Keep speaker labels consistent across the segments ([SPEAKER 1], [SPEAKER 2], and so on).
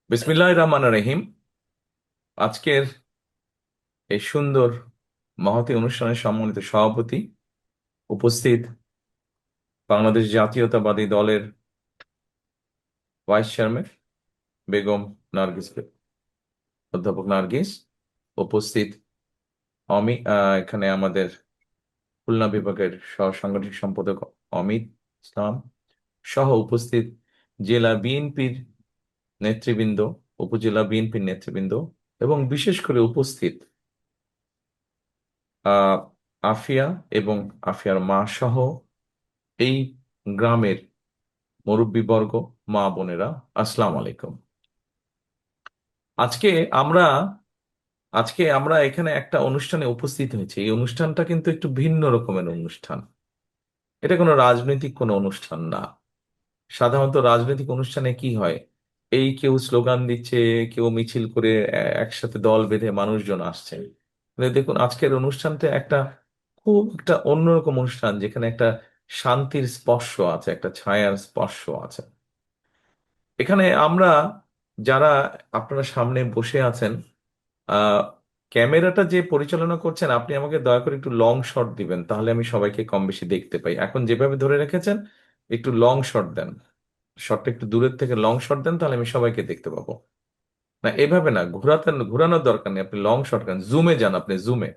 [SPEAKER 1] বিসমিল্লাহির রহমানির রহিম। আজকের এই সুন্দর মহতী অনুষ্ঠানের সম্মানিত সভাপতি, উপস্থিত বাংলাদেশ জাতীয়তাবাদী দলের ভাইস চেয়ারম্যান বেগম নার্গিস, অধ্যাপক নার্গিস, উপস্থিত এখানে আমাদের খুলনা বিভাগের সহ সাংগঠনিক সম্পাদক অমিত ইসলাম, সহ উপস্থিত জেলা বিএনপির নেতৃবৃন্দ, উপজেলা বিএনপির নেতৃবৃন্দ, এবং বিশেষ করে উপস্থিত আহ আফিয়া এবং আফিয়ার মা সহ এই গ্রামের মুরব্বীবর্গ, মা বোনেরা, আসসালামু আলাইকুম। আজকে আমরা আজকে আমরা এখানে একটা অনুষ্ঠানে উপস্থিত হয়েছি। এই অনুষ্ঠানটা কিন্তু একটু ভিন্ন রকমের অনুষ্ঠান। এটা কোনো রাজনৈতিক কোনো অনুষ্ঠান না। সাধারণত রাজনৈতিক অনুষ্ঠানে কি হয়, এই কেউ স্লোগান দিচ্ছে, কেউ মিছিল করে একসাথে দল বেঁধে মানুষজন আসছে। কিন্তু দেখুন, আজকের অনুষ্ঠানটা খুব একটা অন্যরকম অনুষ্ঠান, যেখানে একটা শান্তির স্পর্শ আছে, একটা ছায়ার স্পর্শ আছে। এখানে আমরা যারা, আপনারা সামনে বসে আছেন, আহ ক্যামেরাটা যে পরিচালনা করছেন, আপনি আমাকে দয়া করে একটু লং শট দিবেন, তাহলে আমি সবাইকে কম বেশি দেখতে পাই। এখন যেভাবে ধরে রেখেছেন, একটু লং শট দেন। শটটা একটু দূরের থেকে লং শট দেন, তাহলে আমি সবাইকে দেখতে পাবো। না, এভাবে না, ঘোরানোর দরকার নেই, আপনি লং শট দেন, জুমে যান, আপনি জুমে,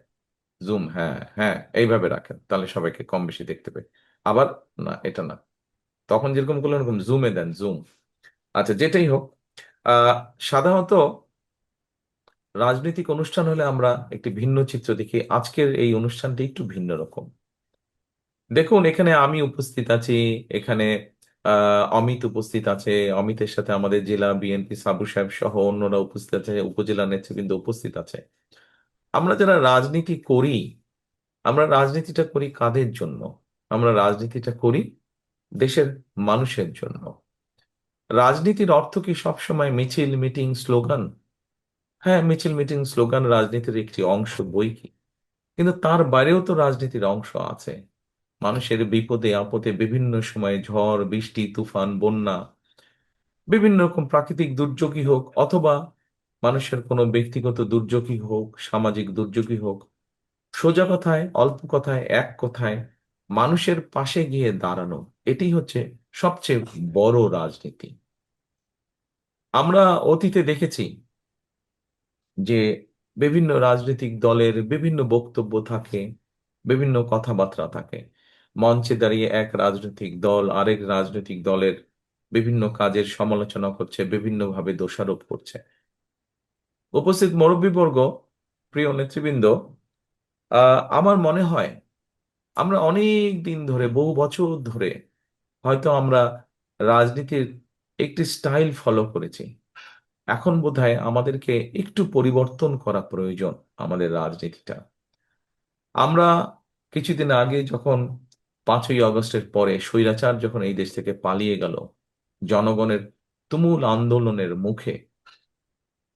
[SPEAKER 1] জুম, হ্যাঁ হ্যাঁ, এইভাবে রাখেন, তাহলে সবাইকে কম বেশি দেখতে পাই। আবার, না এটা না, তখন যেরকম করলেন ওরকম জুমে দেন, জুম। আচ্ছা, যেটাই হোক, আহ সাধারণত রাজনৈতিক অনুষ্ঠান হলে আমরা একটি ভিন্ন চিত্র দেখি। আজকের এই অনুষ্ঠানটি একটু ভিন্ন রকম। দেখুন, এখানে আমি উপস্থিত আছি, এখানে অমিত উপস্থিত আছে, অমিতের সাথে আমাদের জেলা বিএনপি সাবু সাহেব সহ অন্যরা উপস্থিত আছে, উপজেলা নেতৃবৃন্দ উপস্থিত আছে। আমরা যারা রাজনীতি করি, আমরা রাজনীতিটা করি কাদের জন্য? আমরা রাজনীতিটা করি দেশের মানুষের জন্য। রাজনীতির অর্থ কি সবসময় মিছিল মিটিং স্লোগান? হ্যাঁ, মিছিল মিটিং স্লোগান রাজনীতির একটি অংশ, বই কি, কিন্তু তার বাইরেও তো রাজনীতির অংশ আছে। মানুষের বিপদে আপদে, বিভিন্ন সময়ে ঝড় বৃষ্টি তুফান বন্যা, বিভিন্ন রকম প্রাকৃতিক দুর্যোগই হোক, অথবা মানুষের কোনো ব্যক্তিগত দুর্যোগই হোক, সামাজিক দুর্যোগই হোক, সোজা কথায়, অল্প কথায়, এক কথায়, মানুষের পাশে গিয়ে দাঁড়ানো, এটি হচ্ছে সবচেয়ে বড় রাজনীতি। আমরা অতীতে দেখেছি যে বিভিন্ন রাজনৈতিক দলের বিভিন্ন বক্তব্য থাকে, বিভিন্ন কথাবার্তা থাকে। মঞ্চে দাঁড়িয়ে এক রাজনৈতিক দল আরেক রাজনৈতিক দলের বিভিন্ন কাজের সমালোচনা করছে, বিভিন্নভাবে দোষারোপ করছে। উপস্থিত মুরব্বীবর্গ, প্রিয় নেতৃবৃন্দ, আমার মনে হয় আমরা অনেক দিন ধরে, বহু বছর ধরে হয়তো আমরা রাজনীতির একটি স্টাইল ফলো করেছি। এখন বোধহয় আমাদেরকে একটু পরিবর্তন করা প্রয়োজন, আমাদের রাজনীতিটা। আমরা কিছুদিন আগে যখন 5ই আগস্টের পরে স্বৈরাচার যখন এই দেশ থেকে পালিয়ে গেল, জনগণের তুমুল আন্দোলনের মুখে,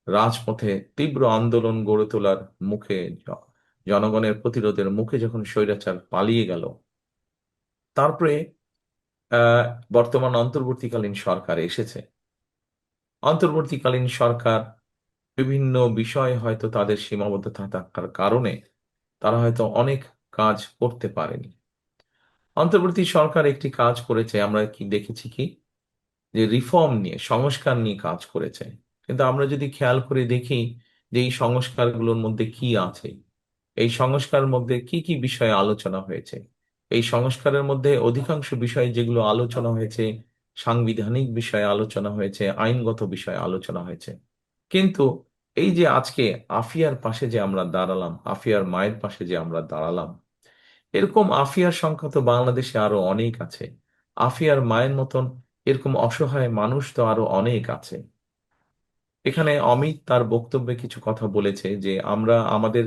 [SPEAKER 1] রাজপথে তীব্র আন্দোলন গড়ে তোলার মুখে, জনগণের প্রতিরোধের মুখে যখন স্বৈরাচার পালিয়ে গেল, তারপরে আহ বর্তমান অন্তর্বর্তীকালীন সরকার এসেছে। অন্তর্বর্তীকালীন সরকার বিভিন্ন বিষয়ে হয়তো তাদের সীমাবদ্ধতা থাকার কারণে তারা হয়তো অনেক কাজ করতে পারেনি। অন্তর্বর্তী সরকার একটি কাজ করেছে, আমরা কি দেখেছি কি, যে রিফর্ম নিয়ে, সংস্কার নিয়ে কাজ করেছে। কিন্তু আমরা যদি খেয়াল করে দেখি যে এই সংস্কারগুলোর মধ্যে কি আছে, এই সংস্কারের মধ্যে কি কি বিষয়ে আলোচনা হয়েছে, এই সংস্কারের মধ্যে অধিকাংশ বিষয় যেগুলো আলোচনা হয়েছে, সাংবিধানিক বিষয়ে আলোচনা হয়েছে, আইনগত বিষয়ে আলোচনা হয়েছে। কিন্তু এই যে আজকে আফিয়ার পাশে যে আমরা দাঁড়ালাম, আফিয়ার মায়ের পাশে যে আমরা দাঁড়ালাম, এরকম আফিয়ার সংখ্যা তো বাংলাদেশে আরো অনেক আছে। আফিয়ার মায়ের মতন এরকম অসহায় মানুষ তো আরো অনেক আছে। এখানে অমিত তার বক্তব্যে কিছু কথা বলেছে যে আমরা আমাদের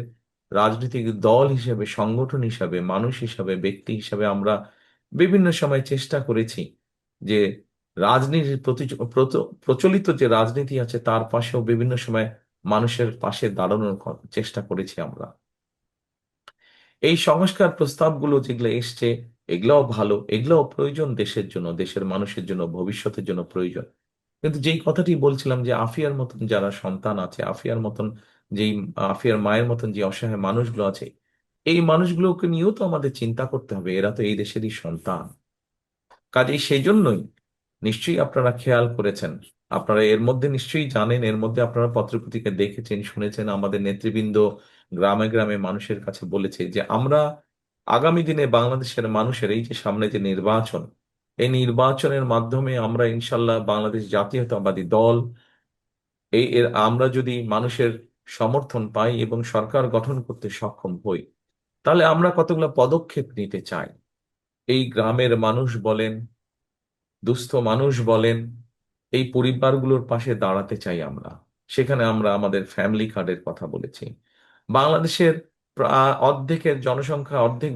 [SPEAKER 1] রাজনৈতিক দল হিসেবে, সংগঠন হিসাবে, মানুষ হিসাবে, ব্যক্তি হিসাবে আমরা বিভিন্ন সময় চেষ্টা করেছি যে রাজনীতির প্রচলিত যে রাজনীতি আছে তার পাশেও বিভিন্ন সময় মানুষের পাশে দাঁড়ানোর চেষ্টা করেছি আমরা। এই সংস্কার প্রস্তাবগুলো যেগুলো এসছে, এগুলাও ভালো, এগুলাও প্রয়োজন দেশের জন্য, দেশের মানুষের জন্য, ভবিষ্যতের জন্য প্রয়োজন। কিন্তু যেই কথাটি বলছিলাম যে আফিয়ার মতন যারা সন্তান আছে, আফিয়ার মতন যেই আফিয়ার মায়ের মতন যে অসহায় মানুষগুলো আছে, এই মানুষগুলোকে নিয়েও তো আমাদের চিন্তা করতে হবে, এরা তো এই দেশেরই সন্তান। কাজেই সেই জন্যই নিশ্চয়ই আপনারা খেয়াল করেছেন, আপনারা এর মধ্যে নিশ্চয়ই জানেন, এর মধ্যে আপনারা পত্রপত্রিকা দেখেছেন, শুনেছেন, আমাদের নেতৃবৃন্দ গ্রামে গ্রামে মানুষের কাছে বলেছে যে আমরা আগামী দিনে বাংলাদেশের মানুষের এই যে সামনে যে নির্বাচন, এই নির্বাচনের মাধ্যমে আমরা ইনশাল্লাহ বাংলাদেশ জাতীয়তাবাদী দল, আমরা যদি মানুষের সমর্থন পাই এবং সরকার গঠন করতে সক্ষম হই, তাহলে আমরা কতগুলো পদক্ষেপ নিতে চাই। এই গ্রামের মানুষ বলেন, দুস্থ মানুষ বলেন, এই পরিবারগুলোর পাশে দাঁড়াতে চাই আমরা। সেখানে আমরা আমাদের ফ্যামিলি কার্ডের কথা বলেছি। বাংলাদেশের অর্ধেক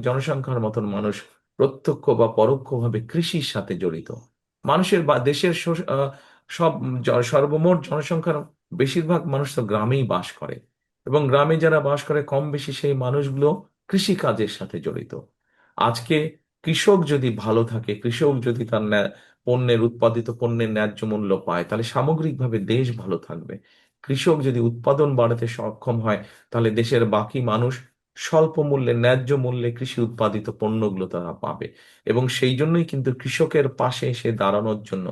[SPEAKER 1] জনসংখ্যার মতন মানুষ প্রত্যক্ষ বা পরোক্ষভাবে কৃষির সাথে জড়িত। মানুষের বা দেশের সব সর্বমোট জনসংখ্যার বেশিরভাগ মানুষ তো গ্রামেই বাস করে, এবং গ্রামে যারা বাস করে কম বেশি সেই মানুষগুলো কৃষি কাজের সাথে জড়িত। আজকে কৃষক যদি ভালো থাকে, কৃষক যদি তার পণ্যের উৎপাদিত পণ্যের ন্যায্য মূল্য পায়, তাহলে সামগ্রিকভাবে দেশ ভালো থাকবে। কৃষক যদি উৎপাদন বাড়াতে সক্ষম হয়, তাহলে দেশের বাকি মানুষ স্বল্প মূল্যে, ন্যায্য মূল্যে কৃষি উৎপাদিত পণ্যগুলো তারা পাবে। এবং সেই জন্যই কিন্তু কৃষকের পাশে এসে দাঁড়ানোর জন্য,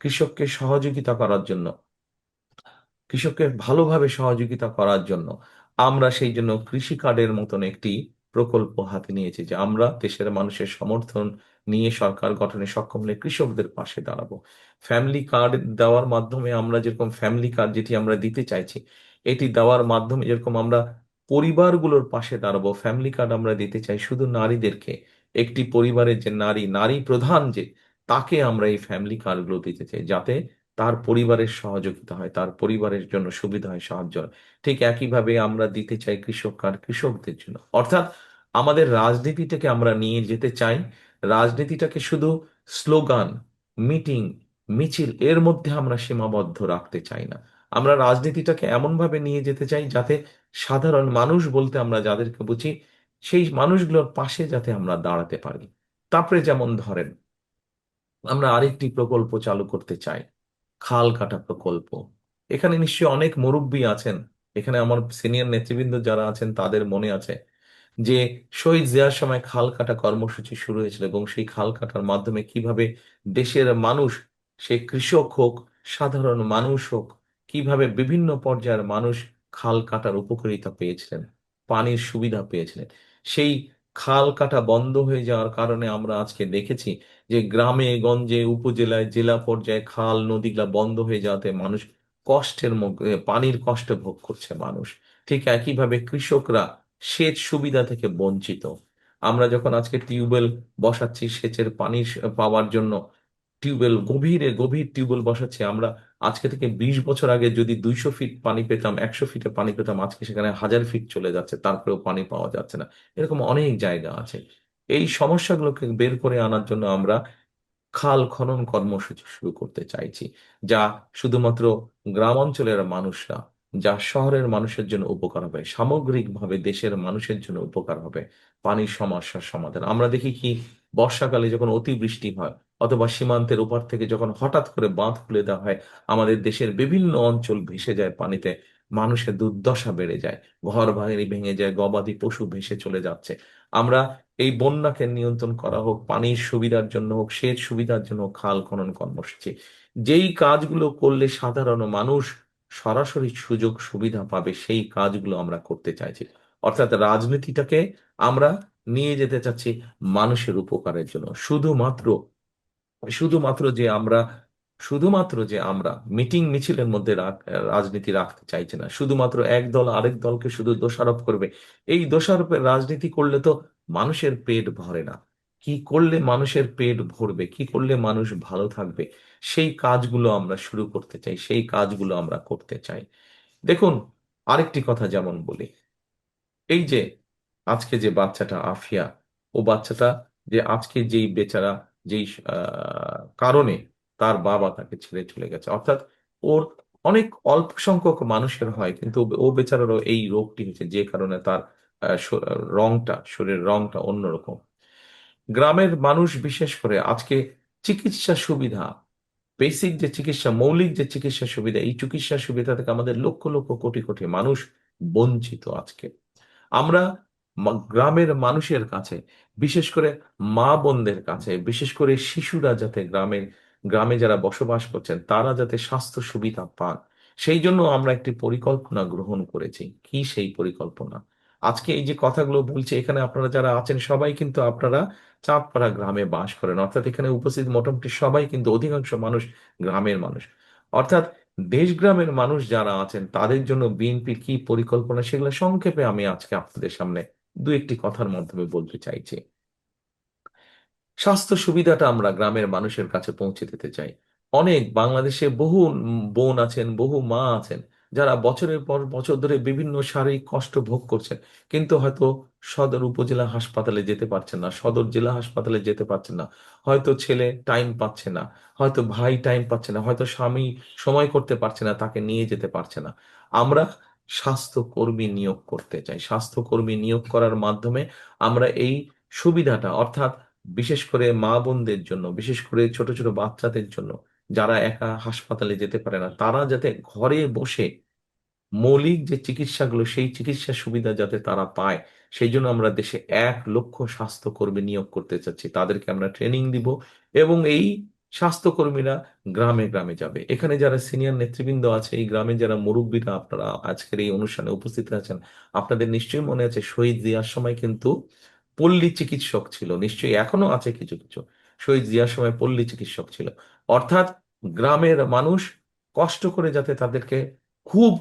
[SPEAKER 1] কৃষককে সহযোগিতা করার জন্য, কৃষককে ভালোভাবে সহযোগিতা করার জন্য আমরা সেই জন্য কৃষি কার্ডের মতন একটি প্রকল্প হাতে নিয়েছি, যে আমরা দেশের মানুষের সমর্থন নিয়ে সরকার গঠনে সক্ষম হলে কৃষকদের পাশে দাঁড়াবো। ফ্যামিলি কার্ড দেওয়ার মাধ্যমে আমরা যেরকম ফ্যামিলি কার্ড যেটি আমরা দিতে চাইছি, এটি দেওয়ার মাধ্যমে যেরকম আমরা পরিবারগুলোর পাশে দাঁড়াবো, ফ্যামিলি কার্ড আমরা দিতে চাই শুধু নারীদেরকে। একটি পরিবারের যে নারী, নারী প্রধান যে, তাকে আমরা এই ফ্যামিলি কার্ডগুলো দিতে চাই, যাতে তার পরিবারের সহযোগিতা হয়, তার পরিবারের জন্য সুবিধা হয়, সাহায্য হয়। ঠিক একইভাবে আমরা দিতে চাই কৃষক কার্ড কৃষকদের জন্য। অর্থাৎ আমাদের রাজনীতিটাকে আমরা নিয়ে যেতে চাই, রাজনীতিটাকে শুধু স্লোগান, মিটিং, মিছিল এর মধ্যে আমরা সীমাবদ্ধ রাখতে চাই না। আমরা রাজনীতিটাকে এমনভাবে নিয়ে যেতে চাই যাতে সাধারণ মানুষ বলতে আমরা যাদেরকে বুঝি, সেই মানুষগুলোর পাশে যাতে আমরা দাঁড়াতে পারি। তারপরে যেমন ধরেন, আমরা আরেকটি প্রকল্প চালু করতে চাই, খাল কাটা প্রকল্প। এখানে নিশ্চয়ই অনেক মুরব্বী আছেন, এখানে আমার সিনিয়র নেতৃবৃন্দ যারা আছেন তাদের মনে আছে যে শহীদ জিয়ার সময় খাল কাটা কর্মসূচি শুরু হয়েছিল, এবং সেই খাল কাটার মাধ্যমে কিভাবে দেশের মানুষ, সে কৃষক হোক, সাধারণ মানুষ হোক, কিভাবে বিভিন্ন পর্যায়ের মানুষ খাল কাটার উপকারিতা পেয়েছিলেন, পানির সুবিধা পেয়েছিলেন। সেই খাল কাটা বন্ধ হয়ে যাওয়ার কারণে আমরা আজকে দেখেছি যে গ্রামে গঞ্জে উপজেলায় জেলা পর্যায়ে খাল নদীগুলা বন্ধ হয়ে যাওয়াতে মানুষ কষ্টের মধ্যে, পানির কষ্ট ভোগ করছে মানুষ। ঠিক একইভাবে কৃষকরা সেচ সুবিধা থেকে বঞ্চিত। আমরা যখন আজকে টিউবওয়েল বসাচ্ছি সেচের পানি পাওয়ার জন্য, টিউবওয়েল গভীরে গভীর টিউবওয়েল বসাচ্ছি আমরা, আজকে থেকে 20 বছর আগে যদি 200 ফিট পানি পেতাম, 100 ফিটে পানি পেতাম, আজকে সেখানে 1000 ফিট চলে যাচ্ছে, তারপরেও পানি পাওয়া যাচ্ছে না। এরকম অনেক জায়গা আছে। এই সমস্যাগুলোকে বের করে আনার জন্য আমরা খাল খনন কর্মসূচি শুরু করতে চাইছি, যা শুধুমাত্র গ্রাম অঞ্চলের মানুষরা, যা শহরের মানুষের জন্য উপকার হবে, সামগ্রিকভাবে দেশের মানুষের জন্য উপকার হবে। পানির সমস্যার সমাধান আমরা দেখি কি, বর্ষাকালে যখন অতিবৃষ্টি হয়, অথবা সীমান্তের ওপার থেকে যখন হঠাৎ করে বাঁধ খুলে দেওয়া হয়, আমাদের দেশের বিভিন্ন অঞ্চল ভেসে যায় পানিতে, মানুষের দুর্দশা বেড়ে যায়, ঘর বাড়ি ভেঙে যায়, গবাদি পশু ভেসে চলে যাচ্ছে। আমরা এই বন্যাকে নিয়ন্ত্রণ করা হোক, পানির সুবিধার জন্য হোক, সেচ সুবিধার জন্য হোক, খাল খনন কর্মসূচি, যেই কাজগুলো করলে সাধারণ মানুষ সরাসরি সুযোগ সুবিধা পাবে, সেই কাজগুলো আমরা করতে চাইছি। অর্থাৎ রাজনীতিটাকে আমরা নিয়ে যেতে চাচ্ছি মানুষের উপকারের জন্য। শুধুমাত্র যে আমরা শুধুমাত্র যে আমরা মিটিং মিছিলের মধ্যে রাজনীতি রাখতে চাইছি না, শুধুমাত্র এক দল আরেক দলকে শুধু দোষারোপ করবে। এই দোষারোপের রাজনীতি করলে তো মানুষের পেট ভরে না। কি করলে মানুষের পেট ভরবে, কি করলে মানুষ ভালো থাকবে, সেই কাজগুলো আমরা শুরু করতে চাই, সেই কাজগুলো আমরা করতে চাই। দেখুন, আরেকটি কথা যেমন বলি, এই যে আজকে যে বাচ্চাটা আফিয়া, ও বাচ্চাটা যে আজকে যেই বেচারা, যেই কারণে তার বাবা তাকে ছেড়ে চলে গেছে, অর্থাৎ ওর অনেক অল্প সংখ্যক মানুষের হয়, কিন্তু ও বেচারারও এই রোগটি হয়েছে, যে কারণে তার শরীরের রংটা অন্যরকম। গ্রামের মানুষ বিশেষ করে আজকে চিকিৎসা সুবিধা বেসিক যে চিকিৎসা, মৌলিক যে চিকিৎসা সুবিধা, এই চিকিৎসা সুবিধা থেকে আমাদের লক্ষ লক্ষ কোটি কোটি মানুষ বঞ্চিত আজকে। আমরা গ্রামের মানুষের কাছে, বিশেষ করে মা বোনদের কাছে, বিশেষ করে শিশুরা যাতে গ্রামে যারা বসবাস করছেন তারা যাতে স্বাস্থ্য সুবিধা পান, সেই জন্য আমরা একটি পরিকল্পনা গ্রহণ করেছি। কি সেই পরিকল্পনা? আজকে এই যে কথাগুলো বলছি, এখানে আপনারা যারা আছেন সবাই কিন্তু আপনারা চাঁদপাড়া গ্রামে বাস করেন, অর্থাৎ এখানে উপস্থিত মোটামুটি সবাই কিন্তু অধিকাংশ মানুষ গ্রামের মানুষ। অর্থাৎ দেশ গ্রামের মানুষ যারা আছেন তাদের জন্য বিএনপির কি পরিকল্পনা, সেগুলো সংক্ষেপে আমি আজকে আপনাদের সামনে দু একটি কথার মাধ্যমে বলতে চাইছি। স্বাস্থ্য সুবিধাটা আমরা গ্রামের মানুষের কাছে পৌঁছে দিতে চাই। অনেক বাংলাদেশে বহু বোন আছেন, বহু মা আছেন যারা বছরের পর বছর ধরে বিভিন্ন শারীরিক কষ্ট ভোগ করছেন, কিন্তু হয়তো সদর উপজেলা হাসপাতালে যেতে পারছেন না, সদর জেলা হাসপাতালে যেতে পারছেন না। হয়তো ছেলে টাইম পাচ্ছে না, হয়তো ভাই টাইম পাচ্ছে না, হয়তো স্বামী সময় করতে পারছে না, তাকে নিয়ে যেতে পারছে না। আমরা স্বাস্থ্যকর্মী নিয়োগ করতে চাই। স্বাস্থ্যকর্মী নিয়োগ করার মাধ্যমে আমরা এই সুবিধাটা, অর্থাৎ বিশেষ করে মা বোনদের জন্য, বিশেষ করে ছোট ছোট বাচ্চাদের জন্য যারা একা হাসপাতালে যেতে পারে না, তারা যাতে ঘরে বসে মৌলিক যে চিকিৎসাগুলো, সেই চিকিৎসা সুবিধা যাতে তারা পায়, সেই জন্য আমরা দেশে 1 লক্ষ স্বাস্থ্যকর্মী নিয়োগ করতে চাচ্ছি। তাদেরকে আমরা ট্রেনিং দিব এবং এই স্বাস্থ্যকর্মীরা গ্রামে গ্রামে যাবে। এখানে যারা সিনিয়র নেতৃবৃন্দ আছে, এই গ্রামে যারা মুরব্বীরা, আপনারা আজকের এই অনুষ্ঠানে উপস্থিত আছেন, আপনাদের নিশ্চয়ই মনে আছে শহীদ জিয়ার সময় কিন্তু পল্লী চিকিৎসক ছিল, নিশ্চয়ই এখনো আছে কিছু কিছু। শহীদ জিয়ার সময় পল্লী চিকিৎসক ছিল, অর্থাৎ গ্রামের মানুষ কষ্ট করে যাতে তাদেরকে খুব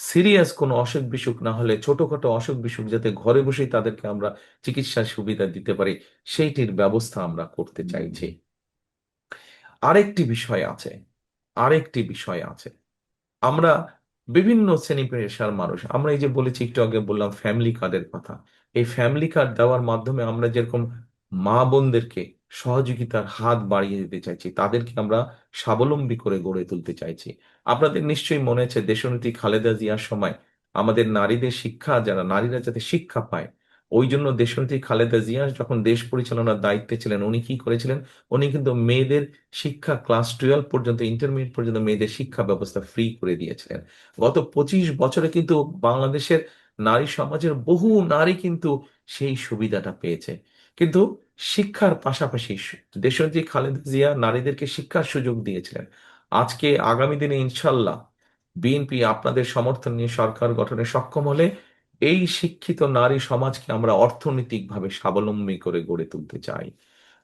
[SPEAKER 1] সিরিয়াস কোনো অসুখ বিসুখ না হলে, ছোটখাটো অসুখ বিসুখ যাতে ঘরে বসেই তাদেরকে আমরা চিকিৎসার সুবিধা দিতে পারি, সেইটির ব্যবস্থা আমরা করতে চাইছি। আরেকটি বিষয় আছে, আরেকটি বিষয় আছে। আমরা বিভিন্ন শ্রেণী পেশার মানুষ, আমরা এই যে বলেছি, একটু আগে বললাম ফ্যামিলি কার্ডের কথা। এই ফ্যামিলি কার্ড দেওয়ার মাধ্যমে আমরা যেরকম মা বোনদেরকে সহযোগিতার হাত বাড়িয়ে দিতে চাইছি, তাদেরকে আমরা স্বাবলম্বী করে গড়ে তুলতে চাইছি। আপনাদের নিশ্চয়ই মনে আছে দেশনেত্রী খালেদা জিয়ার সময় আমাদের নারীদের শিক্ষা, যারা নারীরা যাতে শিক্ষা পায়, ওই জন্য দেশনেত্রী খালেদা জিয়া যখন দেশ পরিচালনার দায়িত্বে ছিলেন, উনি কি করেছিলেন? উনি কিন্তু মেয়েদের শিক্ষা, ক্লাস 12 পর্যন্ত, ইন্টারমিডিয়েট পর্যন্ত মেয়েদের শিক্ষা ব্যবস্থা ফ্রি করে দিয়েছিলেন। গত 25 বছরে কিন্তু বাংলাদেশের নারী সমাজের বহু নারী কিন্তু সেই সুবিধাটা পেয়েছে। কিন্তু শিক্ষার পাশাপাশি দেশনেত্রী খালেদা জিয়া নারীদেরকে শিক্ষার সুযোগ দিয়েছিলেন। আজকে আগামী দিনে ইনশাল্লাহ বিএনপি আপনাদের সমর্থন নিয়ে সরকার গঠনে সক্ষম হলে এই শিক্ষিত নারী সমাজকে আমরা অর্থনৈতিকভাবে স্বাবলম্বী করে গড়ে তুলতে চাই।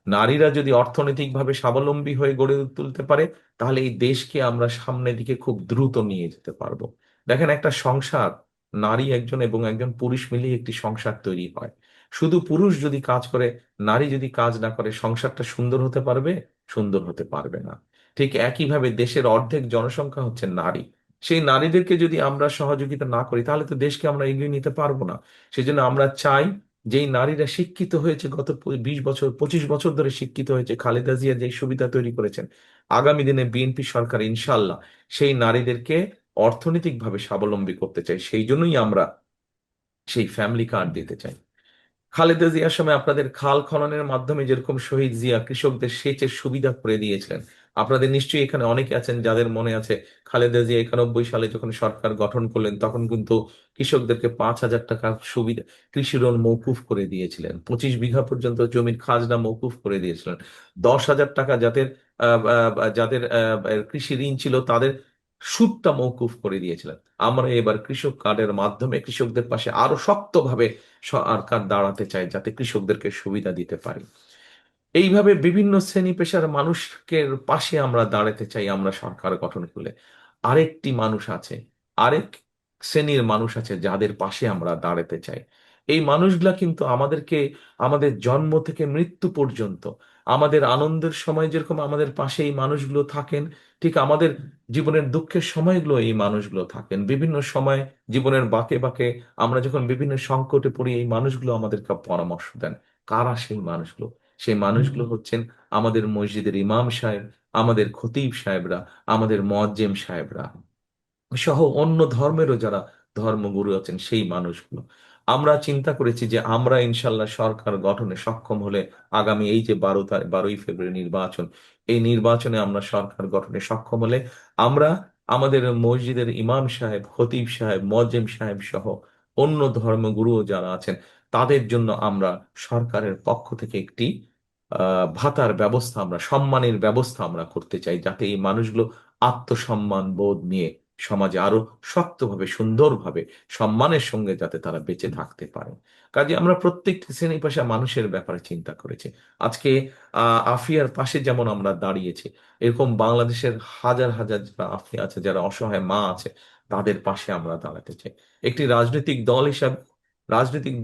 [SPEAKER 1] নারীরা যদি অর্থনৈতিকভাবে স্বাবলম্বী হয়ে গড়ে তুলতে পারে, তাহলে এই দেশকে আমরা সামনের দিকে খুব দ্রুত নিয়ে যেতে পারবো। দেখেন, একটা সংসার, নারী একজন এবং একজন পুরুষ মিলিয়ে একটি সংসার তৈরি হয়। শুধু পুরুষ যদি কাজ করে, নারী যদি কাজ না করে, সংসারটা সুন্দর হতে পারবে? সুন্দর হতে পারবে না। ঠিক একইভাবে দেশের অর্ধেক জনসংখ্যা হচ্ছে নারী। সেই নারীদেরকে যদি আমরা সহযোগিতা না করি, তাহলে তো দেশকে আমরা এগিয়ে নিতে পারবো না। সেজন্য আমরা চাই, যেই নারীরা শিক্ষিত হয়েছে, গত 20 বছর 25 বছর ধরে শিক্ষিত হয়েছে, খালেদা জিয়া যে সুবিধা তৈরি করেছেন, আগামী দিনে বিএনপি সরকার ইনশাল্লাহ সেই নারীদেরকে অর্থনৈতিকভাবে স্বাবলম্বী করতে চাই। সেই জন্যই আমরা সেই ফ্যামিলি কার্ড দিতে চাই। খালেদা জিয়ার সময় আপনাদের খাল খননের মাধ্যমে যেরকম শহীদ জিয়া কৃষকদের সেচের সুবিধা করে দিয়েছিলেন, আপনাদের নিশ্চয়ই এখানে অনেকে আছেন যাদের মনে আছে খালেদা জিয়া 91 সালে যখন সরকার গঠন করলেন, তখন কিন্তু কৃষকদেরকে 5,000 টাকার সুবিধা, কৃষি ঋণ মৌকুফ করে দিয়েছিলেন। 25 বিঘা পর্যন্ত জমির খাজনা মৌকুফ করে দিয়েছিলেন। 10,000 টাকা যাদের কৃষি ঋণ ছিল তাদের সুদটা মৌকুফ করে দিয়েছিলেন। আমরা এবার কৃষক কার্ডের মাধ্যমে কৃষকদের পাশে আরো শক্তভাবে সরকার দাঁড়াতে চায়, যাতে কৃষকদেরকে সুবিধা দিতে পারি। এইভাবে বিভিন্ন শ্রেণী পেশার মানুষকে পাশে আমরা দাঁড়াতে চাই। আমরা সরকার গঠন করলে আরেকটি মানুষ আছে, আরেক শ্রেণীর মানুষ আছে যাদের পাশে আমরা দাঁড়াতে চাই। এই মানুষগুলা কিন্তু আমাদেরকে আমাদের জন্ম থেকে মৃত্যু পর্যন্ত, আমাদের আনন্দের সময় যেরকম আমাদের পাশে এই মানুষগুলো থাকেন, ঠিক আমাদের জীবনের দুঃখের সময়গুলো এই মানুষগুলো থাকেন। বিভিন্ন সময় জীবনের বাঁকে বাঁকে আমরা যখন বিভিন্ন সংকটে পড়ি, এই মানুষগুলো আমাদেরকে পরামর্শ দেন। কারা সেই মানুষগুলো? সেই মানুষগুলো হচ্ছেন আমাদের মসজিদের ইমাম সাহেব, আমাদের খতিব সাহেবরা, আমাদের মুয়াজ্জিম সাহেবরা সহ অন্য ধর্মেরও যারা ধর্মগুরু আছেন, সেই মানুষগুলো। আমরা চিন্তা করেছি যে আমরা ইনশাল্লাহ সরকার গঠনে সক্ষম হলে আগামী এই যে 12ই ফেব্রুয়ারি নির্বাচন, এই নির্বাচনে আমরা সরকার গঠনে সক্ষম হলে আমরা আমাদের মসজিদের ইমাম সাহেব, খতিব সাহেব, মুয়াজ্জিম সাহেব সহ অন্য ধর্মগুরুও যারা আছেন তাদের জন্য আমরা সরকারের পক্ষ থেকে একটি ভাতার ব্যবস্থা, আমরা সম্মানের ব্যবস্থা আমরা করতে চাই, যাতে এই মানুষগুলো আত্মসম্মান বোধ নিয়ে সমাজে আরো শক্তভাবে, সুন্দরভাবে, সম্মানের সঙ্গে যাতে তারা বেঁচে থাকতে পারে। কাজে আমরা প্রত্যেকটি শ্রেণী পেশা মানুষের ব্যাপারে চিন্তা করেছি। আজকে আফিয়ার পাশে যেমন আমরা দাঁড়িয়েছি, এরকম বাংলাদেশের হাজার হাজার যারা আফিয়া আছে, যারা অসহায় মা আছে, তাদের পাশে আমরা দাঁড়াতে চাই। একটি রাজনৈতিক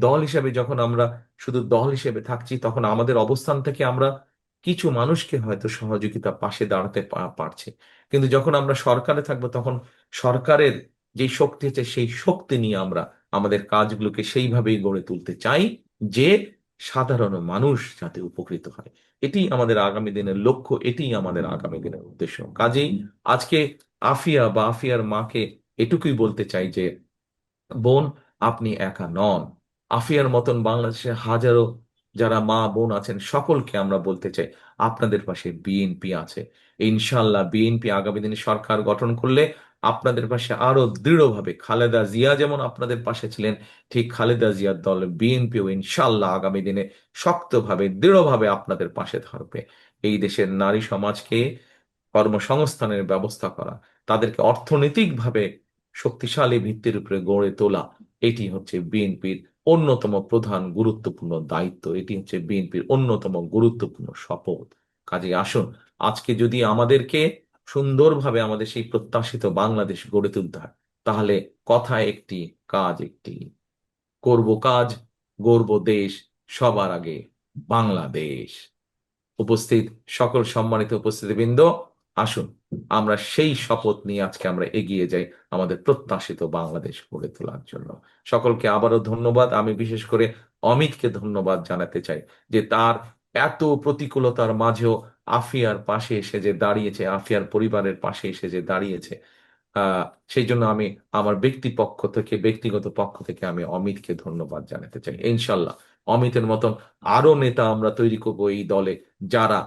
[SPEAKER 1] দল হিসাবে যখন আমরা শুধু দল হিসেবে থাকছি, তখন আমাদের অবস্থান থেকে আমরা কিছু মানুষকে হয়তো সহযোগিতা পাশে দাঁড়াতে পারছি। কিন্তু যখন আমরা সরকারে থাকবো, তখন সরকারের যে শক্তি আছে সেই শক্তি নিয়ে আমরা আমাদের কাজগুলোকে সেইভাবেই গড়ে তুলতে চাই যে সাধারণ মানুষ যাতে উপকৃত হয়। এটি আমাদের আগামী দিনের লক্ষ্য, এটি আমাদের আগামী দিনের উদ্দেশ্য। কাজেই আজকে আফিয়া বা আফিয়ার মাকে এটুকুই বলতে চাই যে, বোন, আপনি একা নন। আফিয়ার মতন বাংলাদেশে হাজারো যারা মা বোন আছেন, সকলকে আমরা বলতে চাই আপনাদের পাশে বিএনপি আছে। ইনশাল্লাহ বিএনপি আগামী দিনে সরকার গঠন করলে আপনাদের পাশে আরো দৃঢ়ভাবে, খালেদা জিয়া যেমন আপনাদের পাশে ছিলেন, ঠিক খালেদা জিয়ার দল বিএনপিও ইনশাল্লাহ আগামী দিনে শক্তভাবে, দৃঢ়ভাবে আপনাদের পাশে থাকবে। এই দেশের নারী সমাজকে কর্মসংস্থানের ব্যবস্থা করা, তাদেরকে অর্থনৈতিকভাবে শক্তিশালী ভিত্তির উপরে গড়ে তোলা, এটি হচ্ছে বিএনপির অন্যতম প্রধান গুরুত্বপূর্ণ দায়িত্ব, এটি হচ্ছে বিএনপির অন্যতম গুরুত্বপূর্ণ শপথ। কাজে আসুন, আজকে যদি আমাদেরকে সুন্দরভাবে আমাদের সেই প্রত্যাশিত বাংলাদেশ গড়ে তুলতে হয়, তাহলে কথা একটি, কাজ একটি। করব কাজ, গড়ব দেশ, সবার আগে বাংলাদেশ। উপস্থিত সকল সম্মানিত উপস্থিতিবৃন্দ, আসুন আমরা সেই শপথ নিয়ে আজকে আমরা এগিয়ে যাই আমাদের প্রত্যাশিত বাংলাদেশ গড়ে তোলার জন্য। সকলকে আবারও ধন্যবাদ। আমি বিশেষ করে অমিতকে ধন্যবাদ জানাতে চাই যে তার এত প্রতিকূলতার মাঝেও আফিয়ার পাশে এসে যে দাঁড়িয়েছে, আফিয়ার পরিবারের পাশে এসে যে দাঁড়িয়েছে। আহ সেই জন্য আমি আমার ব্যক্তিগত পক্ষ থেকে আমি অমিতকে ধন্যবাদ জানাতে চাই। ইনশাল্লাহ অমিতের মতন আরো নেতা আমরা তৈরি করবো এই দলে, যারা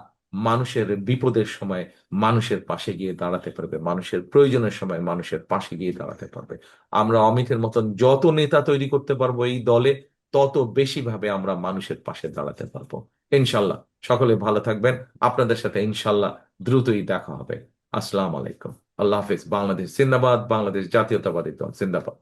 [SPEAKER 1] মানুষের বিপদের সময় মানুষের পাশে গিয়ে দাঁড়াতে পারবে, মানুষের প্রয়োজনের সময় মানুষের পাশে গিয়ে দাঁড়াতে পারবে। আমরা অমিতের মতন যত নেতা তৈরি করতে পারবো এই দলে, তত বেশি ভাবে আমরা মানুষের পাশে দাঁড়াতে পারবো। ইনশাল্লাহ সকলে ভালো থাকবেন। আপনাদের সাথে ইনশাল্লাহ দ্রুতই দেখা হবে। আসসালামু আলাইকুম। আল্লাহ হাফিজ। বাংলাদেশ জিন্দাবাদ। বাংলাদেশ জাতীয়তাবাদী দল জিন্দাবাদ।